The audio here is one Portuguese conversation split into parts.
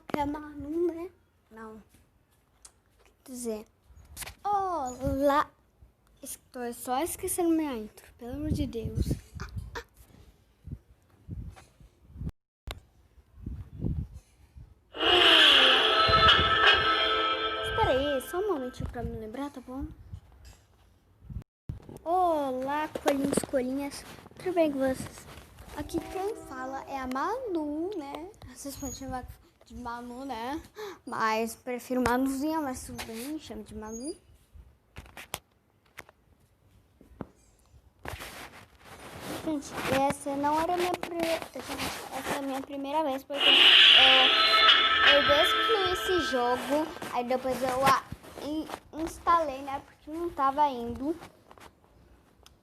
falar que é Manu, né? Não. Quer dizer, olá. Estou só esquecendo minha intro, pelo amor de Deus. Espera aí, só um momentinho pra me lembrar, tá bom? Olá, coelhinhos, coelhinhas. Tudo bem com vocês? Aqui quem fala é a Manu, né? Vocês podem chamar de Manu, né? Mas prefiro Manuzinha, mas tudo bem, me chamo de Manu. Gente, essa não era minha essa é a minha primeira vez, porque eu excluí esse jogo, aí depois eu instalei, né? Porque não tava indo.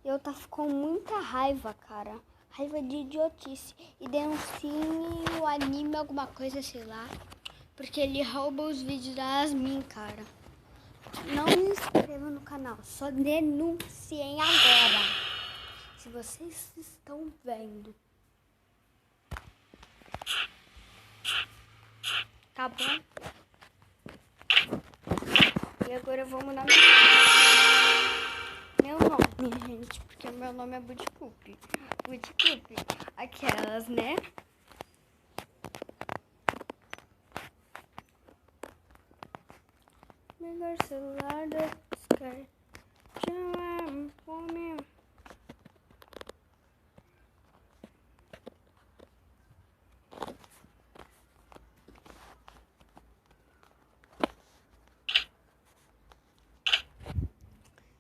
Eu tava com muita raiva, cara. Raiva de idiotice. E denuncie o anime, alguma coisa, sei lá. Porque ele rouba os vídeos da Yasmin, cara. Não me inscreva no canal, só denunciem agora. Se vocês estão vendo. Tá bom? E agora eu vou mudar meu nome, gente. Porque meu nome é Budcup. Budcup. Aquelas, né? Melhor celular da Sky. Chama fome.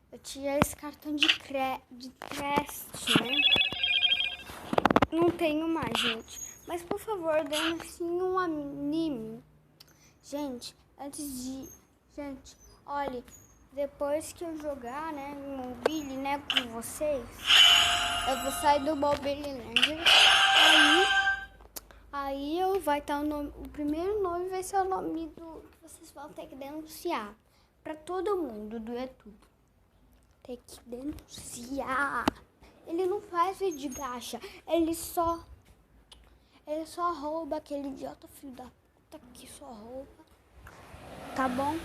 Eu tirei esse cartão de crédito, né? Não tenho mais, gente. Mas, por favor, denunciem um anime. Gente, Gente, olha, depois que eu jogar, né, mobile, né, com vocês, eu vou sair do Mobile Legends. Aí eu vai estar o primeiro nome vai ser o nome do que vocês vão ter que denunciar pra todo mundo do YouTube. Tem que denunciar. Ele não faz vídeo de gacha, ele só rouba, aquele idiota filho da puta que só rouba. Tá bom?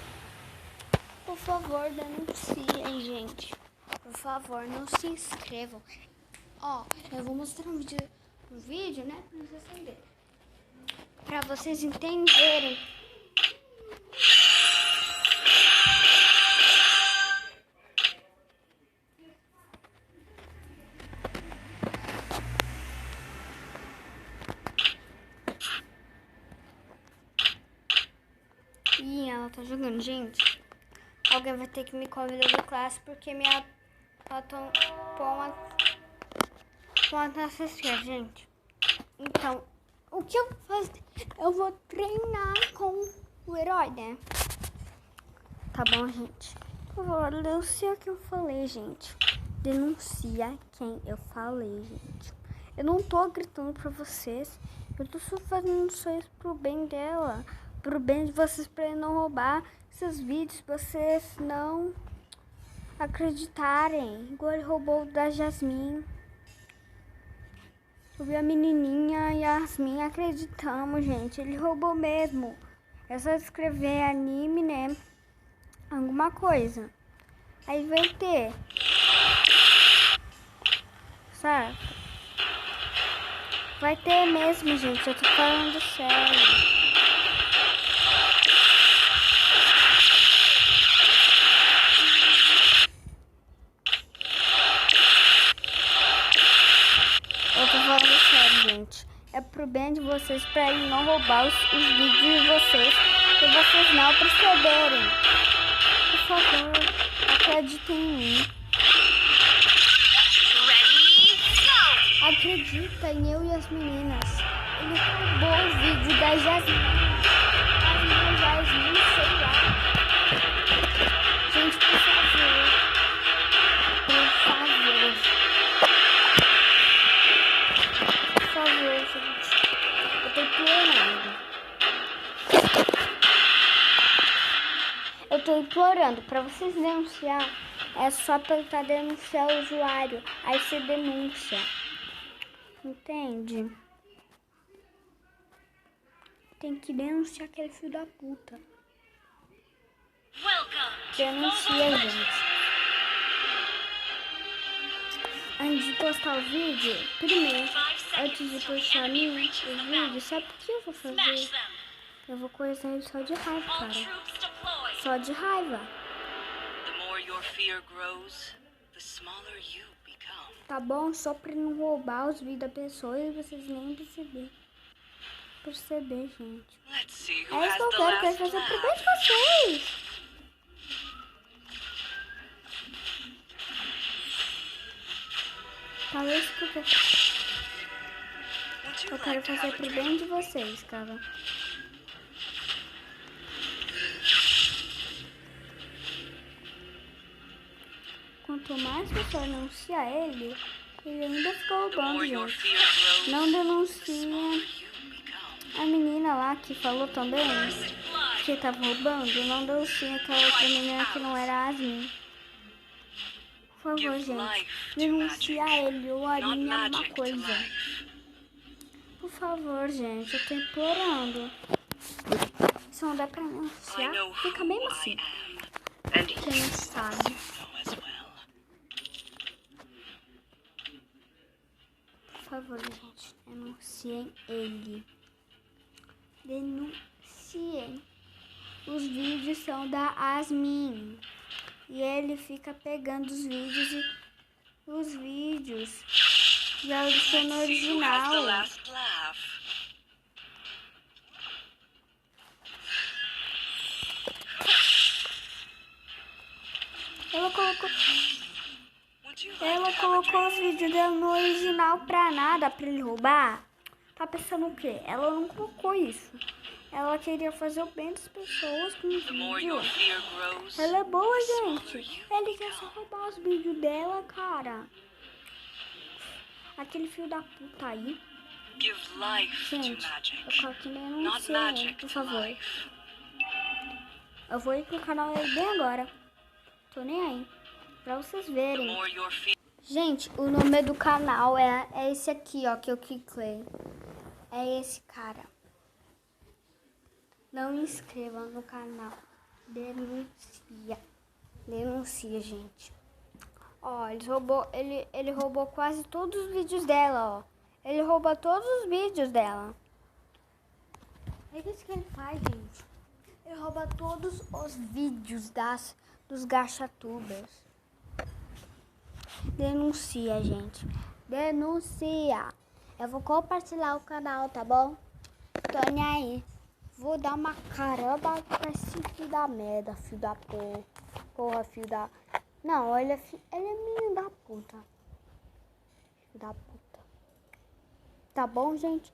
Por favor, denunciem, gente. Por favor, não se inscrevam. Ó, eu vou mostrar um vídeo, né, pra vocês entenderem. Pra vocês entenderem. Ih, ela tá jogando, gente. Alguém vai ter que me convidar da classe porque minha tá assistida, gente. Então, o que eu vou fazer? Eu vou treinar com o herói, né? Tá bom, gente? Por favor, denuncia o que eu falei, gente. Denuncia quem eu falei, gente. Eu não tô gritando pra vocês. Eu tô só fazendo isso pro bem dela. Pro bem de vocês, pra ele não roubar seus vídeos. Vocês não acreditarem. Igual ele roubou o da Jasmine. Eu vi a menininha e a Yasmin, acreditamos, gente. Ele roubou mesmo. É só escrever anime, né? Alguma coisa. Aí vai ter. Certo? Vai ter mesmo, gente. Eu tô falando sério. Eu tô falando sério, gente. É pro bem de vocês, pra ele não roubar os vídeos de vocês, pra vocês não perceberem. Por favor, acreditem em mim. Acreditem, eu e as meninas. Ele roubou o vídeo da Jasmine. Jasmine, sei lá. Gente, por favor. Por favor. Por favor, gente. Eu tô implorando. Eu tô implorando. Pra vocês denunciar, é só apertar denunciar o usuário. Aí você denuncia. Entende? tem que denunciar aquele filho da puta. Denuncia, gente. Antes de postar o vídeo, primeiro, antes de postar o vídeo, sabe o que eu vou fazer? Eu vou coisar ele só de raiva, cara. Só de raiva. Tá bom? Só pra não roubar os vídeos da pessoa e vocês nem perceber, gente. É isso que eu quero fazer pro bem de vocês. Tá, é isso que eu quero. Eu quero fazer pro bem de vocês, cara. Quanto mais você anuncia ele ainda fica roubando, gente. Não denuncia a menina lá que falou também que tava roubando. Não denuncia aquela outra menina que não era Asmin. Por favor, gente, denuncia ele ou a minha alguma coisa. Por favor, gente, eu tô implorando. Se não dá pra denunciar, fica mesmo assim. Quem não sabe. Por favor, gente, denunciem ele. Denunciem. Os vídeos são da Asmin. E ele fica pegando os vídeos e adiciona no original. Ela colocou os vídeos dela no original pra nada, pra ele roubar. Tá pensando o quê? Ela não colocou isso. Ela queria fazer o bem das pessoas com os vídeos. Ela é boa, gente. Ele quer só roubar os vídeos dela, cara. Aquele filho da puta aí. Gente, eu quero que denuncie, por favor. Eu vou ir pro canal dele bem agora. Tô nem aí. Pra vocês verem. Gente, o nome do canal é esse aqui, ó, que eu cliquei. É esse cara. Não inscreva no canal. Denuncia. Denuncia, gente. Ó, ele roubou quase todos os vídeos dela, ó. Ele rouba todos os vídeos dela. É isso que ele faz, gente. Ele rouba todos os vídeos dos gachatubers. Denuncia, gente. Denuncia. Eu vou compartilhar o canal, tá bom? Tô nem aí. Vou dar uma caramba pra esse filho da merda, filho da porra, filho da... Não, ele é menino da puta. Filho da puta. Tá bom, gente?